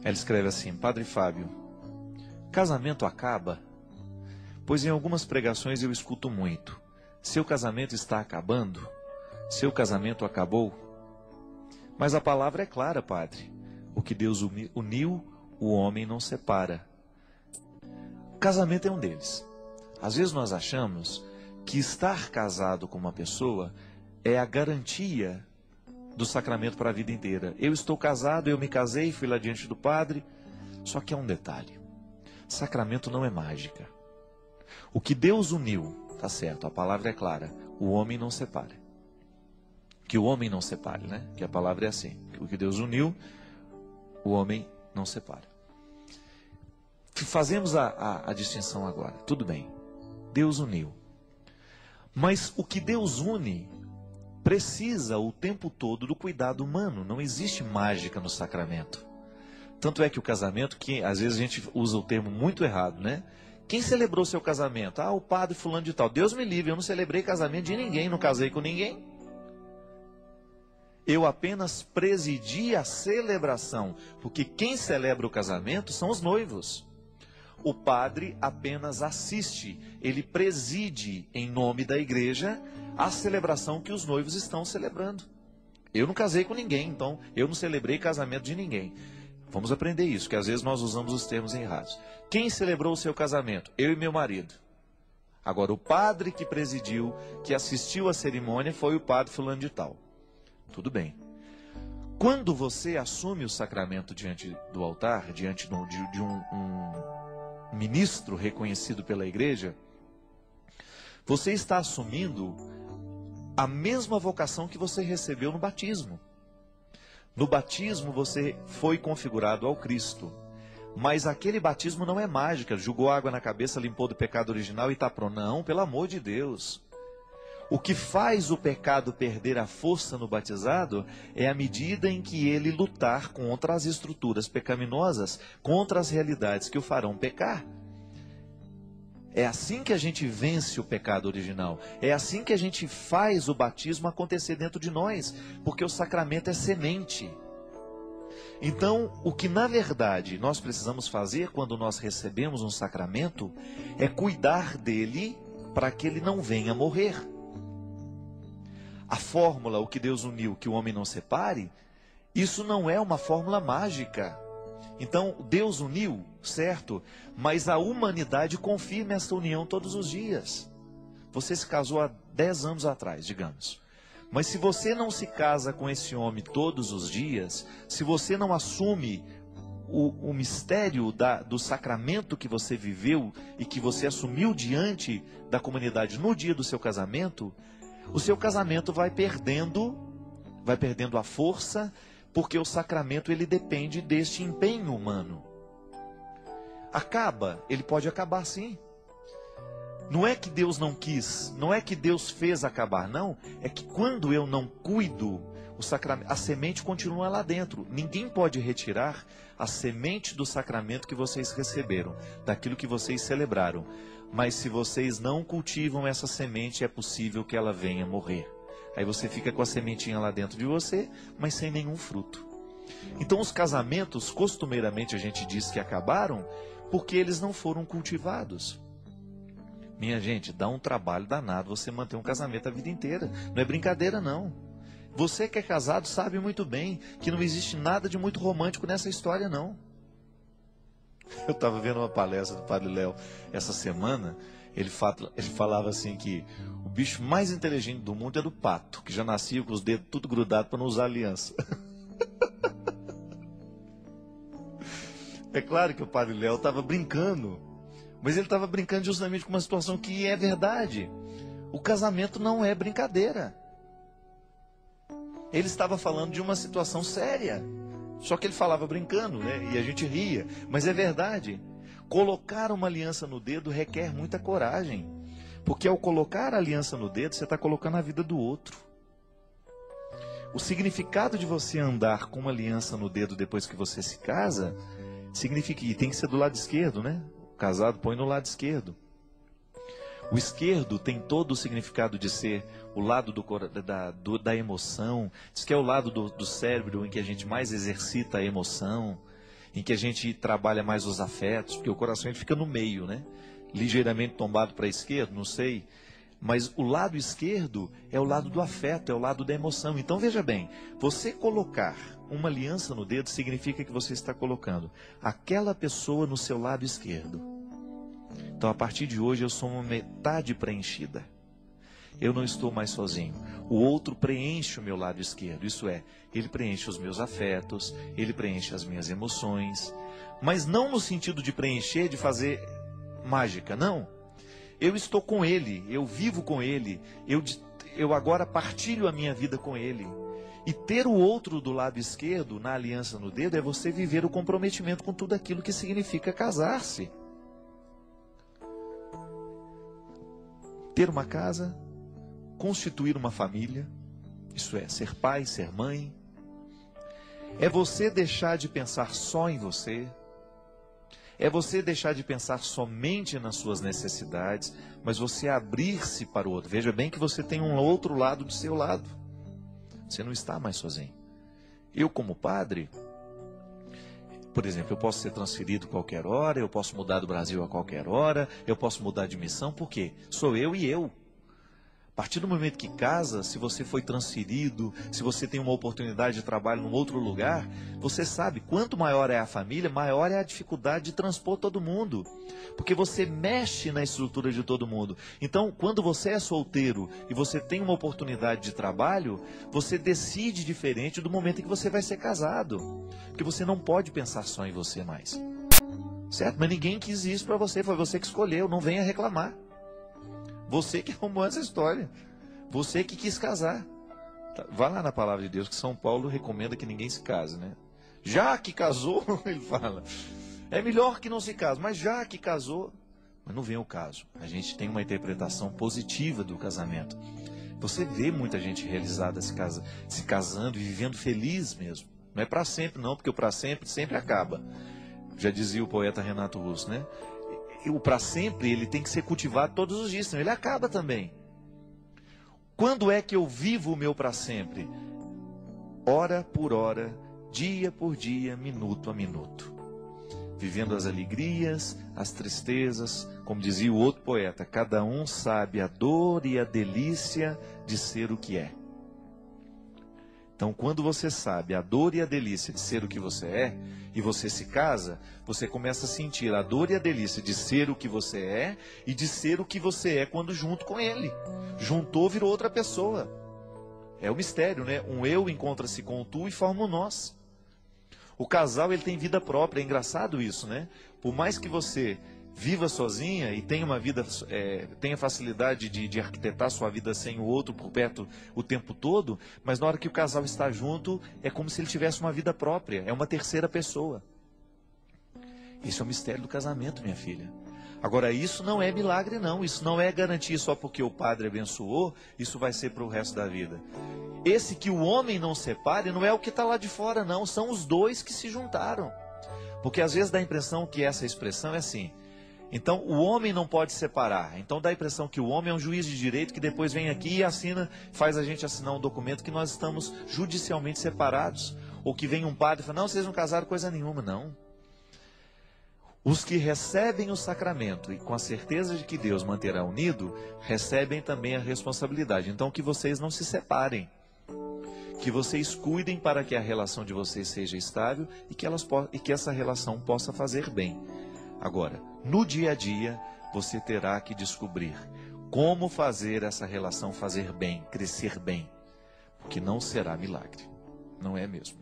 Ela escreve assim: Padre Fábio, casamento acaba? Pois em algumas pregações eu escuto muito: seu casamento está acabando? Seu casamento acabou? Mas a palavra é clara, padre. O que Deus uniu, o homem não separa. O casamento é um deles. Às vezes nós achamos que estar casado com uma pessoa é a garantia do sacramento para a vida inteira. Eu estou casado, eu me casei, fui lá diante do padre. Só que há um detalhe: sacramento não é mágica. O que Deus uniu, tá certo, a palavra é clara, o homem não separa. Que o homem não separe, né? Que a palavra é assim: o que Deus uniu, o homem não separa. Fazemos a distinção agora. Tudo bem, Deus uniu. Mas o que Deus une precisa o tempo todo do cuidado humano. Não existe mágica no sacramento. Tanto é que o casamento, que às vezes a gente usa o termo muito errado, né? Quem celebrou seu casamento? Ah, o padre fulano de tal. Deus me livre, eu não celebrei casamento de ninguém, não casei com ninguém. Eu apenas presidi a celebração, porque quem celebra o casamento são os noivos. O padre apenas assiste, ele preside em nome da igreja a celebração que os noivos estão celebrando. Eu não casei com ninguém, então eu não celebrei casamento de ninguém. Vamos aprender isso, que às vezes nós usamos os termos errados. Quem celebrou o seu casamento? Eu e meu marido. Agora, o padre que presidiu, que assistiu à cerimônia, foi o padre fulano de tal. Tudo bem. Quando você assume o sacramento diante do altar, diante de um ministro reconhecido pela igreja, você está assumindo a mesma vocação que você recebeu no batismo. No batismo você foi configurado ao Cristo, mas aquele batismo não é mágica, jogou água na cabeça, limpou do pecado original e está pronto. Não, pelo amor de Deus. O que faz o pecado perder a força no batizado é a medida em que ele lutar contra as estruturas pecaminosas, contra as realidades que o farão pecar. É assim que a gente vence o pecado original. É assim que a gente faz o batismo acontecer dentro de nós, porque o sacramento é semente. Então, o que na verdade nós precisamos fazer quando nós recebemos um sacramento é cuidar dele para que ele não venha morrer. A fórmula, o que Deus uniu, que o homem não separe, isso não é uma fórmula mágica. Então, Deus uniu, certo? Mas a humanidade confirma essa união todos os dias. Você se casou há 10 anos atrás, digamos. Mas se você não se casa com esse homem todos os dias, se você não assume o mistério do sacramento que você viveu e que você assumiu diante da comunidade no dia do seu casamento, o seu casamento vai perdendo a força, porque o sacramento ele depende deste empenho humano. Acaba, ele pode acabar sim. Não é que Deus não quis, não é que Deus fez acabar, não. É que quando eu não cuido, o sacramento, a semente continua lá dentro. Ninguém pode retirar a semente do sacramento que vocês receberam, daquilo que vocês celebraram. Mas se vocês não cultivam essa semente, é possível que ela venha morrer. Aí você fica com a sementinha lá dentro de você, mas sem nenhum fruto. Então os casamentos, costumeiramente a gente diz que acabaram, porque eles não foram cultivados. Minha gente, dá um trabalho danado você manter um casamento a vida inteira. Não é brincadeira não. Você que é casado sabe muito bem que não existe nada de muito romântico nessa história não. Eu estava vendo uma palestra do Padre Léo essa semana. Ele falava assim que o bicho mais inteligente do mundo é do pato, que já nascia com os dedos tudo grudados para não usar aliança. É claro que o Padre Léo estava brincando, mas ele estava brincando justamente com uma situação que é verdade. O casamento não é brincadeira. Ele estava falando de uma situação séria. Só que ele falava brincando, né? E a gente ria. Mas é verdade. Colocar uma aliança no dedo requer muita coragem. Porque ao colocar a aliança no dedo, você está colocando a vida do outro. O significado de você andar com uma aliança no dedo depois que você se casa, significa, e tem que ser do lado esquerdo, né? O casado põe no lado esquerdo. O esquerdo tem todo o significado de ser o lado da emoção. Diz que é o lado do cérebro em que a gente mais exercita a emoção. em que a gente trabalha mais os afetos, porque o coração ele fica no meio, né? Ligeiramente tombado para a esquerda, não sei. Mas o lado esquerdo é o lado do afeto, é o lado da emoção. Então veja bem, você colocar uma aliança no dedo significa que você está colocando aquela pessoa no seu lado esquerdo. Então a partir de hoje eu sou uma metade preenchida. Eu não estou mais sozinho. O outro preenche o meu lado esquerdo. Isso é, ele preenche os meus afetos, ele preenche as minhas emoções. Mas não no sentido de preencher, de fazer mágica, não. Eu estou com ele, eu vivo com ele, eu agora partilho a minha vida com ele. E ter o outro do lado esquerdo, na aliança no dedo, é você viver o comprometimento com tudo aquilo que significa casar-se. Ter uma casa, constituir uma família, isso é, ser pai, ser mãe. É você deixar de pensar só em você. É você deixar de pensar somente nas suas necessidades, mas você abrir-se para o outro. Veja bem que você tem um outro lado do seu lado. Você não está mais sozinho. Eu, como padre, por exemplo, eu posso ser transferido a qualquer hora, eu posso mudar do Brasil a qualquer hora, eu posso mudar de missão, por quê? Sou eu e eu. A partir do momento que casa, se você foi transferido, se você tem uma oportunidade de trabalho num outro lugar, você sabe, quanto maior é a família, maior é a dificuldade de transpor todo mundo. Porque você mexe na estrutura de todo mundo. Então, quando você é solteiro e você tem uma oportunidade de trabalho, você decide diferente do momento em que você vai ser casado. Porque você não pode pensar só em você mais. Certo? Mas ninguém quis isso para você, foi você que escolheu, não venha reclamar. Você que arrumou essa história. Você que quis casar. Vá lá na palavra de Deus que São Paulo recomenda que ninguém se case, né? Já que casou, ele fala, é melhor que não se case, mas já que casou, mas não vem o caso. A gente tem uma interpretação positiva do casamento. Você vê muita gente realizada se casando e vivendo feliz mesmo. Não é para sempre não, porque o para sempre sempre acaba. Já dizia o poeta Renato Russo, né? O para sempre, ele tem que ser cultivado todos os dias, senão ele acaba também. Quando é que eu vivo o meu para sempre? Hora por hora, dia por dia, minuto a minuto. Vivendo as alegrias, as tristezas, como dizia o outro poeta, cada um sabe a dor e a delícia de ser o que é. Então, quando você sabe a dor e a delícia de ser o que você é, e você se casa, você começa a sentir a dor e a delícia de ser o que você é, e de ser o que você é quando junto com ele. Juntou, virou outra pessoa. É o mistério, né? Um eu encontra-se com o tu e forma um nós. O casal, ele tem vida própria, é engraçado isso, né? Por mais que você viva sozinha e tenha uma vida, tenha facilidade de arquitetar sua vida sem o outro por perto o tempo todo, mas na hora que o casal está junto, é como se ele tivesse uma vida própria, é uma terceira pessoa. Isso é o mistério do casamento, minha filha. Agora, isso não é milagre não, isso não é garantia só porque o padre abençoou, isso vai ser para o resto da vida. Esse que o homem não separe não é o que está lá de fora não, são os dois que se juntaram. Porque às vezes dá a impressão que essa expressão é assim, então o homem não pode separar, então dá a impressão que o homem é um juiz de direito que depois vem aqui e assina, faz a gente assinar um documento que nós estamos judicialmente separados, ou que vem um padre e fala, não, vocês não casaram coisa nenhuma, não. Os que recebem o sacramento e com a certeza de que Deus manterá unido, recebem também a responsabilidade, então que vocês não se separem, que vocês cuidem para que a relação de vocês seja estável e que essa relação possa fazer bem. Agora, no dia a dia, você terá que descobrir como fazer essa relação fazer bem, crescer bem. Porque não será milagre. Não é mesmo.